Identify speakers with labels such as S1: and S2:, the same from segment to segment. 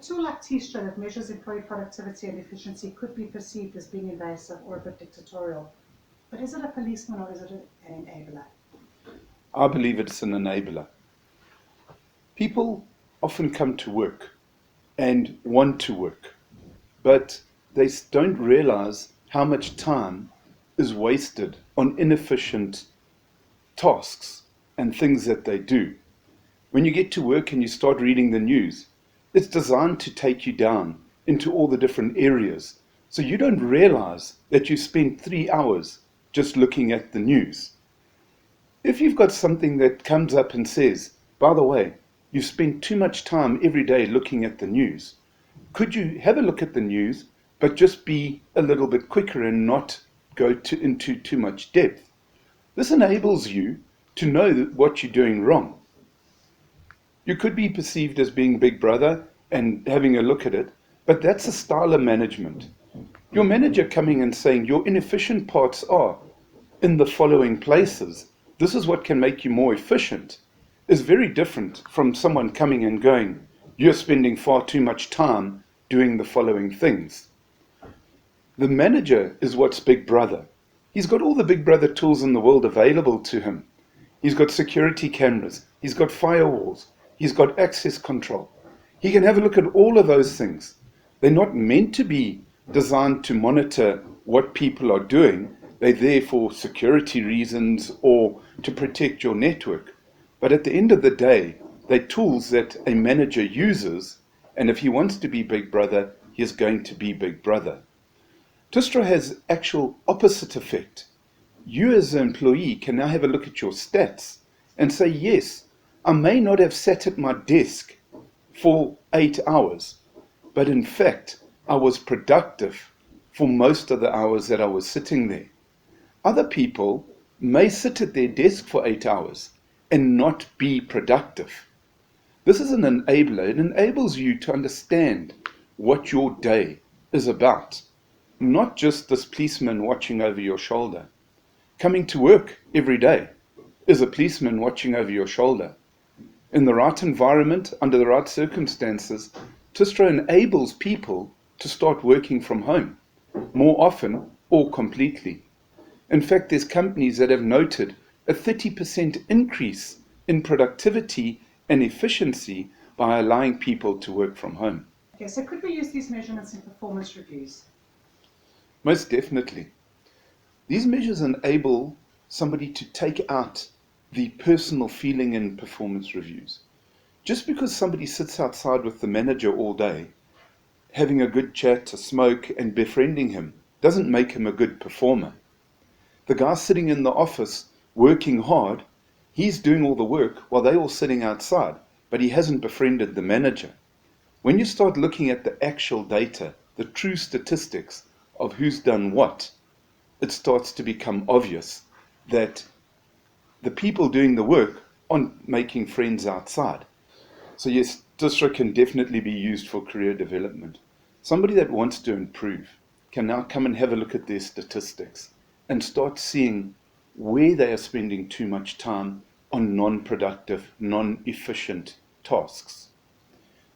S1: tool like T-Stra that measures employee productivity and efficiency could be perceived as being invasive or a bit dictatorial. But is it a policeman or is it an enabler?
S2: I believe it's an enabler. People often come to work and want to work, but they don't realize how much time is wasted on inefficient tasks and things that they do. When you get to work and you start reading the news, it's designed to take you down into all the different areas. So you don't realize that you spent 3 hours just looking at the news. If you've got something that comes up and says, by the way, you spend too much time every day looking at the news, could you have a look at the news, but just be a little bit quicker and not go into too much depth? This enables you to know what you're doing wrong. You could be perceived as being Big Brother and having a look at it, but that's a style of management. Your manager coming and saying your inefficient parts are in the following places, this is what can make you more efficient, is very different from someone coming and going, you're spending far too much time doing the following things. The manager is what's Big Brother. He's got all the Big Brother tools in the world available to him. He's got security cameras, he's got firewalls, he's got access control. He can have a look at all of those things. They're not meant to be designed to monitor what people are doing. They're there for security reasons or to protect your network. But at the end of the day, they're tools that a manager uses, and if he wants to be Big Brother, he is going to be Big Brother. T-Stra has actual opposite effect. You as an employee can now have a look at your stats and say, yes, I may not have sat at my desk for 8 hours, but in fact, I was productive for most of the hours that I was sitting there. Other people may sit at their desk for 8 hours and not be productive. This is an enabler. It enables you to understand what your day is about, not just this policeman watching over your shoulder. Coming to work every day is a policeman watching over your shoulder. In the right environment, under the right circumstances, T-Stra enables people to start working from home, more often or completely. In fact, there's companies that have noted a 30% increase in productivity and efficiency by allowing people to work from home.
S1: Okay, so could we use these measurements in performance reviews?
S2: Most definitely. These measures enable somebody to take out the personal feeling in performance reviews. Just because somebody sits outside with the manager all day, having a good chat, a smoke, and befriending him, doesn't make him a good performer. The guy sitting in the office working hard, he's doing all the work while they're all sitting outside, but he hasn't befriended the manager. When you start looking at the actual data, the true statistics of who's done what, it starts to become obvious that the people doing the work aren't making friends outside. So yes, T-Stra can definitely be used for career development. Somebody that wants to improve can now come and have a look at their statistics and start seeing where they are spending too much time on non-productive, non-efficient tasks.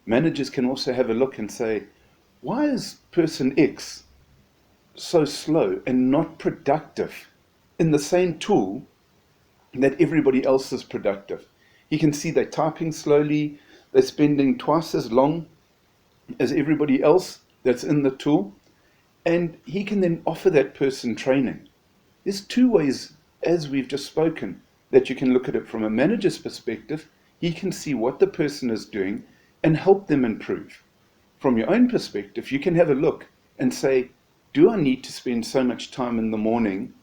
S2: Managers can also have a look and say, why is person X so slow and not productive in the same tool that everybody else is productive? He can see they're typing slowly, they're spending twice as long as everybody else that's in the tool, and he can then offer that person training. There's two ways, as we've just spoken, that you can look at it from a manager's perspective. He can see what the person is doing and help them improve. From your own perspective, you can have a look and say, do I need to spend so much time in the morning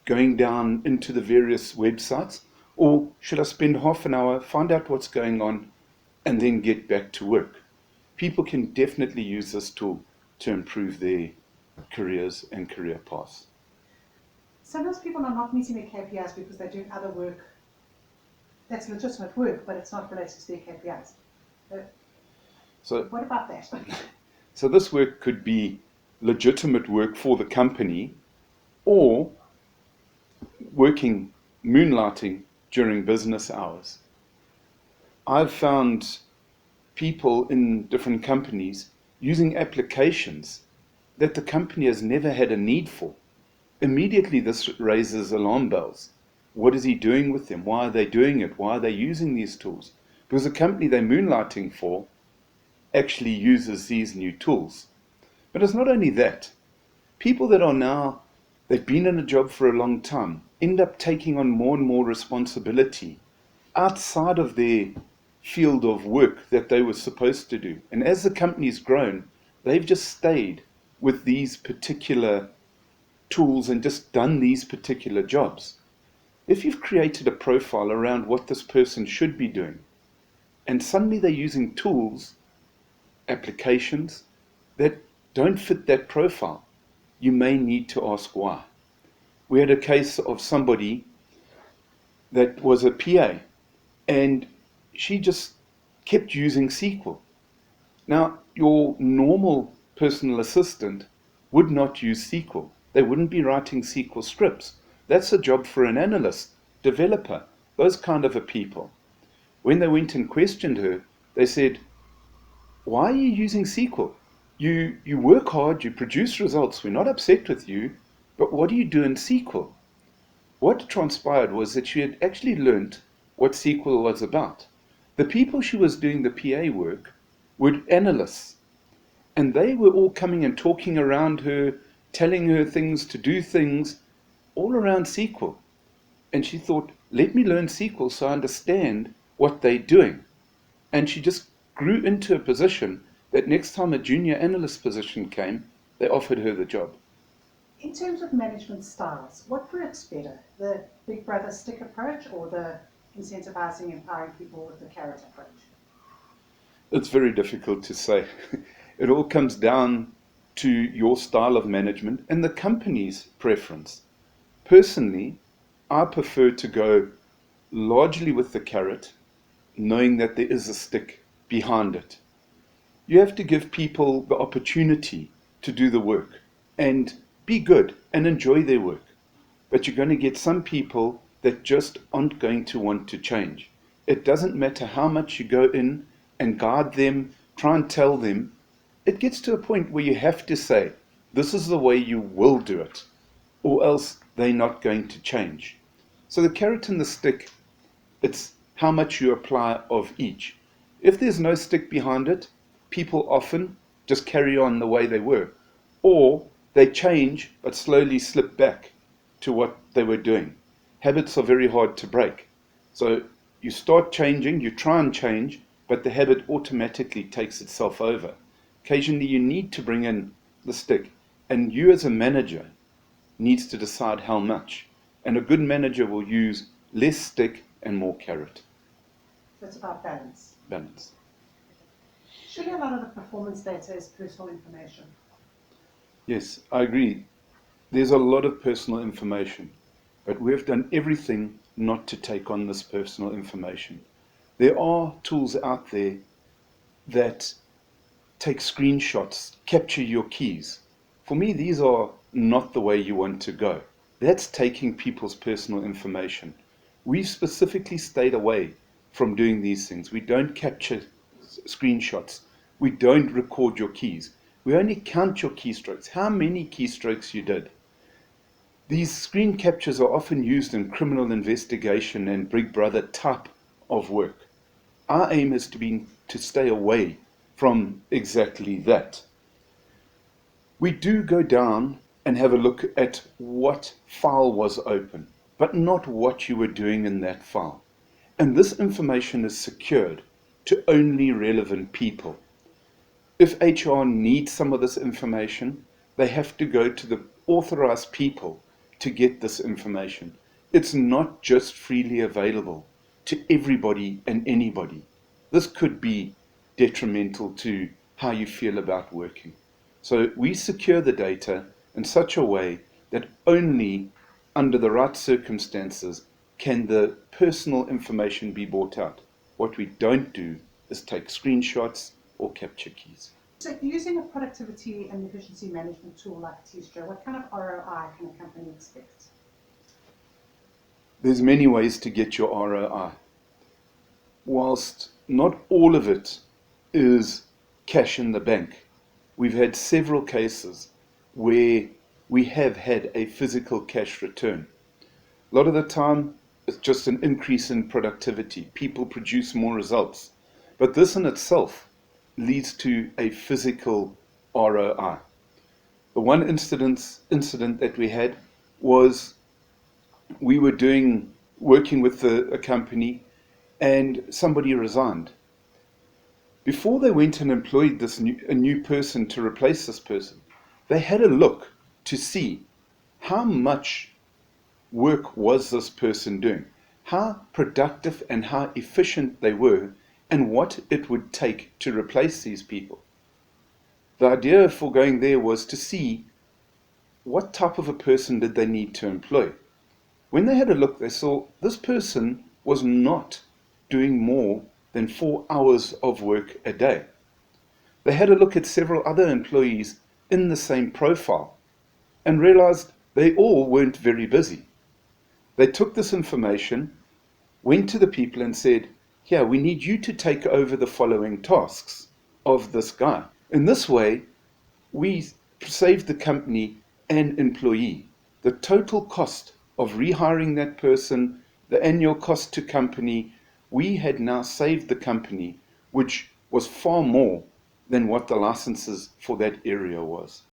S2: going down into the various websites, or should I spend half an hour, find out what's going on, and then get back to work? People can definitely use this tool to improve their careers and career paths.
S1: Sometimes people are not meeting their KPIs because they're doing other work that's legitimate work, but it's not related to their KPIs. So what about that?
S2: So this work could be legitimate work for the company or working, moonlighting during business hours. I've found people in different companies using applications that the company has never had a need for. Immediately this raises alarm bells. What is he doing with them? Why are they doing it? Why are they using these tools? Because the company they're moonlighting for actually uses these new tools. But it's not only that. People that are now, they've been in a job for a long time, end up taking on more and more responsibility outside of their field of work that they were supposed to do. And as the company's grown, they've just stayed with these particular tools and just done these particular jobs. If you've created a profile around what this person should be doing, and suddenly they're using tools, applications, that don't fit that profile, you may need to ask why. We had a case of somebody that was a PA, and she just kept using SQL. Now, your normal personal assistant would not use SQL. They wouldn't be writing SQL scripts. That's a job for an analyst, developer, those kind of a people. When they went and questioned her, they said, why are you using SQL? You work hard, you produce results, we're not upset with you, but what do you do in SQL? What transpired was that she had actually learnt what SQL was about. The people she was doing the PA work were analysts, and they were all coming and talking around her, telling her things to do things, all around SQL. And she thought, let me learn SQL so I understand what they're doing. And she just grew into a position that next time a junior analyst position came, they offered her the job.
S1: In terms of management styles, what works better, the big brother stick approach or the incentivizing, empowering people with the carrot approach?
S2: It's very difficult to say. It all comes down to your style of management and the company's preference. Personally, I prefer to go largely with the carrot, knowing that there is a stick behind it. You have to give people the opportunity to do the work and be good and enjoy their work. But you're going to get some people that just aren't going to want to change. It doesn't matter how much you go in and guide them, try and tell them. It gets to a point where you have to say, this is the way you will do it, or else they're not going to change. So the carrot and the stick, it's how much you apply of each. If there's no stick behind it, people often just carry on the way they were, or they change but slowly slip back to what they were doing. Habits are very hard to break. So you start changing, you try and change, but the habit automatically takes itself over. Occasionally you need to bring in the stick, and you as a manager needs to decide how much. And a good manager will use less stick and more carrot.
S1: So it's about balance.
S2: Balance.
S1: Surely a lot of the performance data is personal information.
S2: Yes, I agree. There's a lot of personal information, but we've done everything not to take on this personal information. There are tools out there that take screenshots, capture your keys. For me, these are not the way you want to go. That's taking people's personal information. We've specifically stayed away from doing these things. We don't capture screenshots. We don't record your keys. We only count your keystrokes, how many keystrokes you did. These screen captures are often used in criminal investigation and Big Brother type of work. Our aim is to stay away from exactly that. We do go down and have a look at what file was open, but not what you were doing in that file. And this information is secured to only relevant people. If HR needs some of this information, they have to go to the authorized people to get this information. It's not just freely available to everybody and anybody. This could be detrimental to how you feel about working. So we secure the data in such a way that only under the right circumstances can the personal information be brought out. What we don't do is take screenshots or capture keys.
S1: So using a productivity and efficiency management tool like Teestra, what kind of ROI can a company expect?
S2: There's many ways to get your ROI. Whilst not all of it is cash in the bank. We've had several cases where we have had a physical cash return. A lot of the time, it's just an increase in productivity. People produce more results. But this in itself leads to a physical ROI. The one incident that we had was we were working with a company, and somebody resigned. Before they went and employed a new person to replace this person, they had a look to see how much work was this person doing, how productive and how efficient they were, and what it would take to replace these people. The idea for going there was to see what type of a person did they need to employ. When they had a look, they saw this person was not doing more than 4 hours of work a day. They had a look at several other employees in the same profile and realized they all weren't very busy. They took this information, went to the people and said, here, we need you to take over the following tasks of this guy. In this way, we saved the company and employee. The total cost of rehiring that person, the annual cost to company, we had now saved the company, which was far more than what the licenses for that area was.